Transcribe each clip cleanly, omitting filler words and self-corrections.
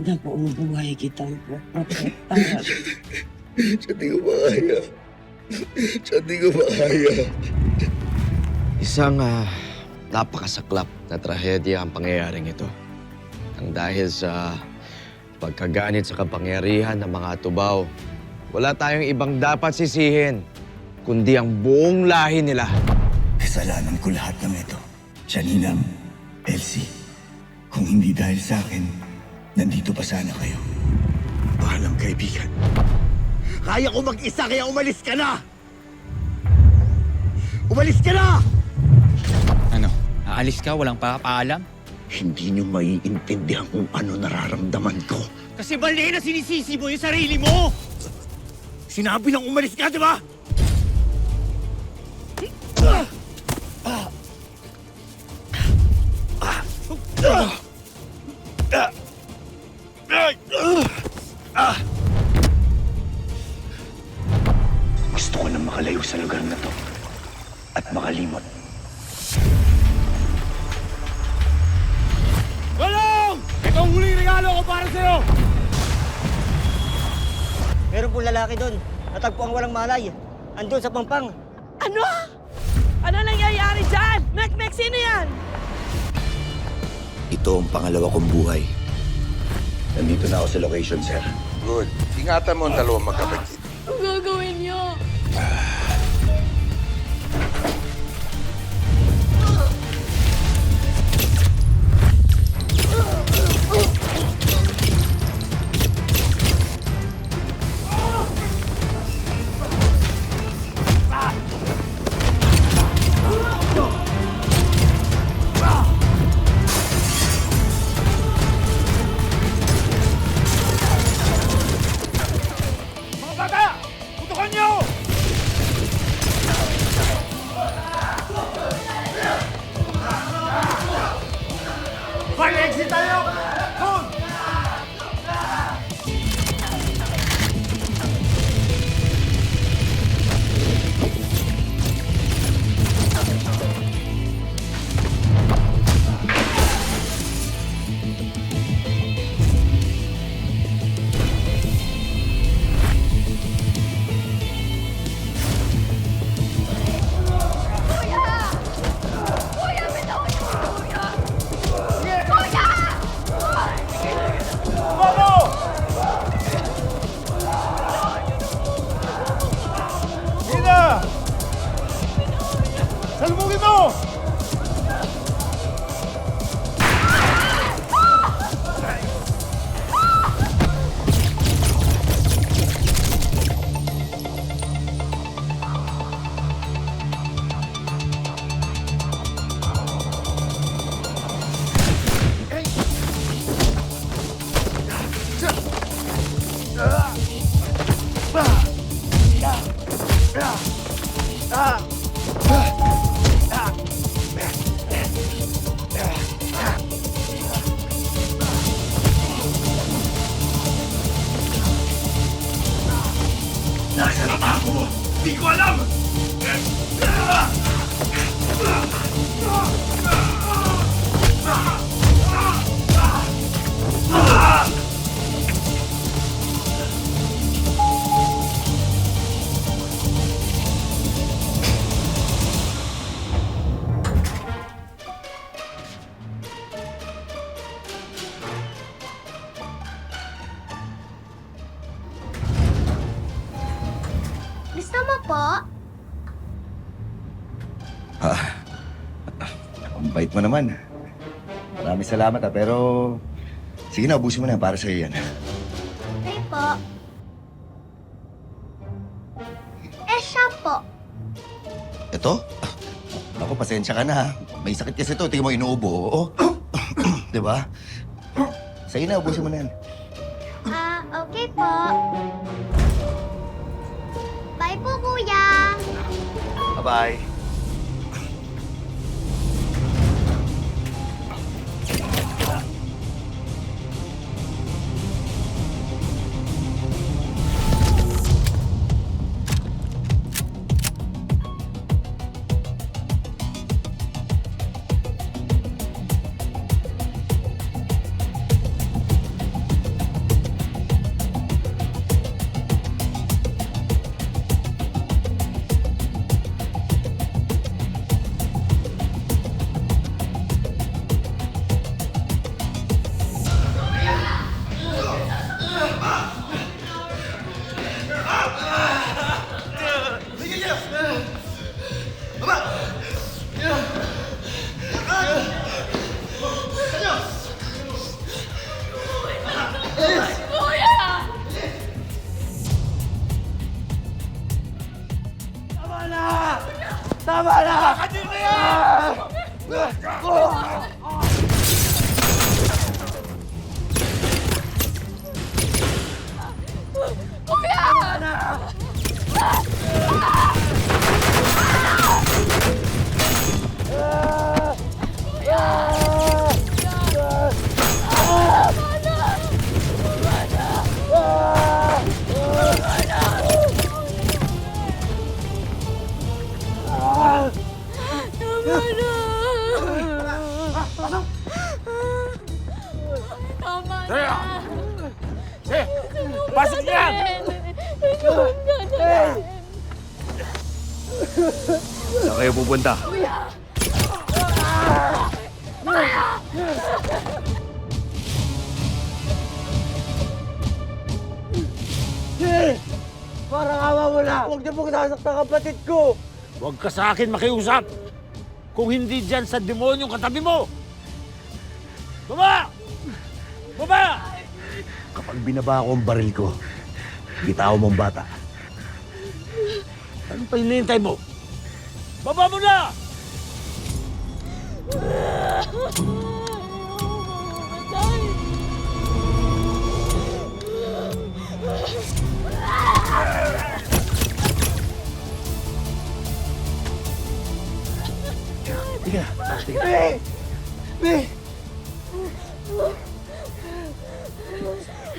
na buong buhay kitang protektahan. Siya di ko makaya. Siya di ko makaya. Isang napakasaklap na trahedya ang pangyayaring ito. Ang dahil sa pagkaganit sa kapangyarihan ng mga tubaw, wala tayong ibang dapat sisihin, kundi ang buong lahi nila. Kasalanan ko lahat ng ito. Shaninam, Elsie, kung hindi dahil sa akin, nandito pa sana kayo. Paalam, kaibigan. Kaya ko mag-isa kaya umalis ka na! Umalis ka na! Ano? Aalis ka? Walang papaalam? Hindi niyo maiintindihan kung ano nararamdaman ko. Kasi mali na sinisisi mo yung sarili mo! Sinabi lang umalis ka, di ba? Gusto ko na makalayo sa lugar na to at makalimot. Walong! Ito ang huling regalo ko para sa'yo! Meron pong lalaki doon. Natagpo ang walang malay. Andun sa Pampang. Ano? Ano nangyayari dyan? Mek, sino yan? Ito ang pangalawa kong buhay. Nandito na ako sa location, sir. Good. Ingatan mo ang dalawang magkapatid. Ang gagawin niyo? Mga bata! Putukan niyo! Fire exit tayo! Doon! Ina! Salubungin mo! Nasaan ang ako? Di ko alam! Gusto mo po? Ang bait mo naman. Maraming salamat pero... Sige na, ubusin mo na para sa'yo yan. Okay po. Siya po. Ito? Ako, pasensya ka na ha. May sakit kasi ito. Tingnan mo, inuubo. Oo. Di ba? Sige na, ubusin mo na yan. Okay po. Bye po, kuya. Bye-bye. Tama na! Pasok niya! Saan kayo pupunta? Parang awa mo na! Huwag niyo pong sasaktan kapatid ko! Huwag ka sa akin makiusap! Kung hindi dyan sa demonyong katabi mo! Baba! Baba! Kapag binaba ko ang baril ko, bitaw mong bata. Ano pa hinihintay mo? Baba mo na!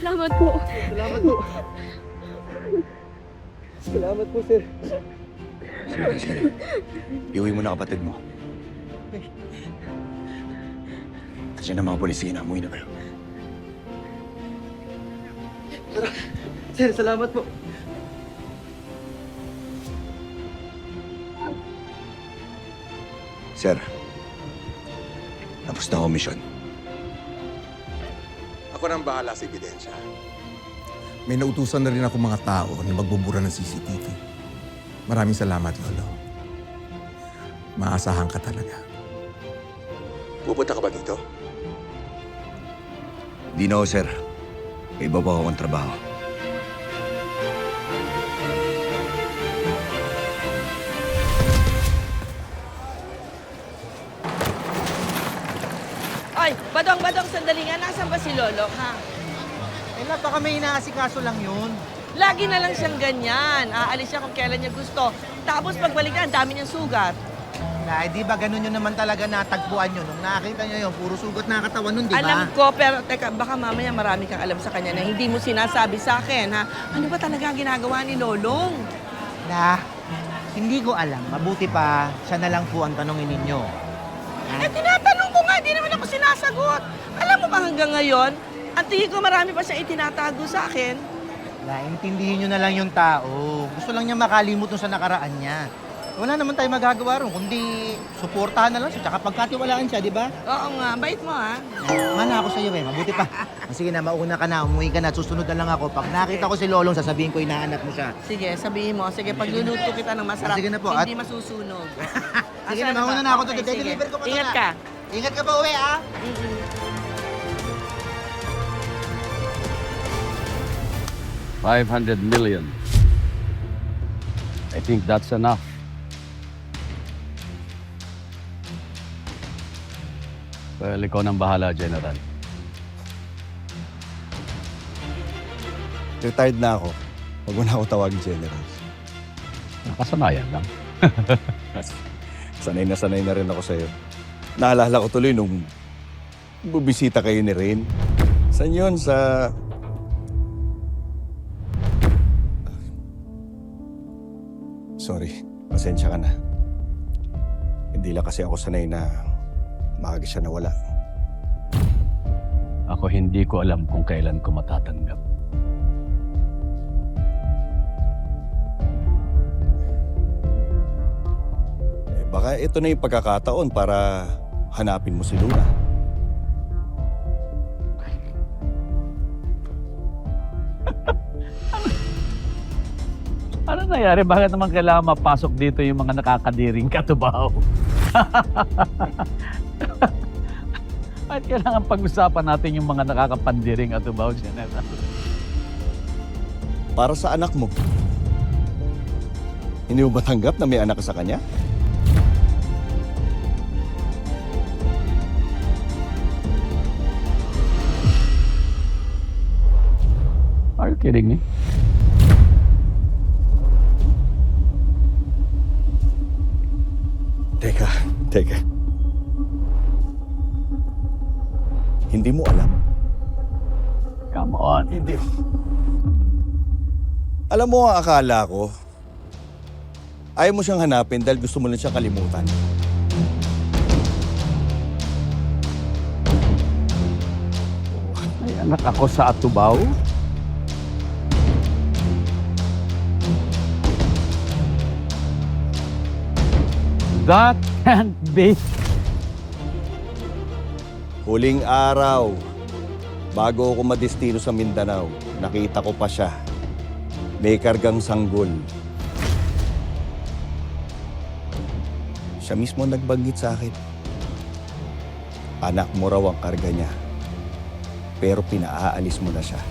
Salamat po. Salamat po, sir. Sige. Iuwi mo na kapatid mo. Kasi na mga polis, sige na, umuwi na kayo. Sir, salamat po. Sir, tapos na ako mission. Ako nang bahala sa ebidensya. May nautusan na rin ako mga tao na magbubura ng CCTV. Maraming salamat, Lolo. Maasahan ka talaga. Pupunta ka ba dito? Di na ako, sir. May iba pa akong trabaho. Ay, Badong, sandali nga. Nasaan ba si Lolo, ha? Eh, baka may inaasikaso lang yun. Lagi na lang siyang ganyan. Aalis siya kung kailan niya gusto. Tapos pagbalik na, ang dami niyang sugat. Dahil di ba ganun yun naman talaga natagpuan yun. Nung nakakita nyo yun, puro sugat na katawan nun, di ba? Alam ko, pero teka, baka mamaya marami kang alam sa kanya na hindi mo sinasabi sa akin, ha? Ano ba talaga ang ginagawa ni Lolong? Hindi ko alam. Mabuti pa, siya na lang po ang tanongin ninyo. Eh, tinatanong ko nga, di naman ako sinasagot. Alam mo ba hanggang ngayon, ang tingin ko marami pa siya itinatago sa akin. Intindihin nyo na lang yung tao. Gusto lang niya makalimot nung sa nakaraan niya. Wala naman tayo magagawa ron, kundi suportahan na lang siya, tsaka pagkatiwalaan siya, di ba? Oo nga, bait mo, ha? Mana ako sa'yo eh, mabuti pa. Sige na, mauna ka na, umuwi ka na, susunod na lang ako. Pag nakita ko si Lolong, sasabihin ko inaanap mo siya. Sige, sabihin mo. Sige, pagluluto kita ng masarap, Sige na po, hindi masusunog. Sige na, Asan mauna ba? na ako. Okay, sige. Deliver ko pa Ingat na. ka. Ingat ka pa uwi, ah! Mm-mm. $500 million. I think that's enough. Well, ikaw nang bahala, General. Retired na ako. Huwag mo na ako tawagin General. Nakasanayan lang. Sanay na rin ako sa'yo. Naalala ko tuloy nung bubisita kayo ni Rain. Saan yun? Sa... Sorry, pasensya ka na. Hindi lang kasi ako sanay na maaga siya nawala. Ako hindi ko alam kung kailan ko matatanggap. Baka ito na yung pagkakataon para hanapin mo si Luna. Ano nangyari? Bakit naman kailangan mapasok dito yung mga nakakadiring katubaw? Bakit kailangan pag-usapan natin yung mga nakakapandiring katubaw, General? Para sa anak mo. Hindi mo ba tanggap na may anak ka sa kanya? Kidding me? Teka. Hindi mo alam? Come on. Hindi. Alam mo, ang akala ko, ayaw mo siyang hanapin dahil gusto mo lang siyang kalimutan. May anak ako sa Atubao. That can't be. Huling araw, bago ako madestino sa Mindanao, nakita ko pa siya. May kargang sanggol. Siya mismo nagbanggit sa akin. Anak mo raw ang karga niya. Pero pinaaalis mo na siya.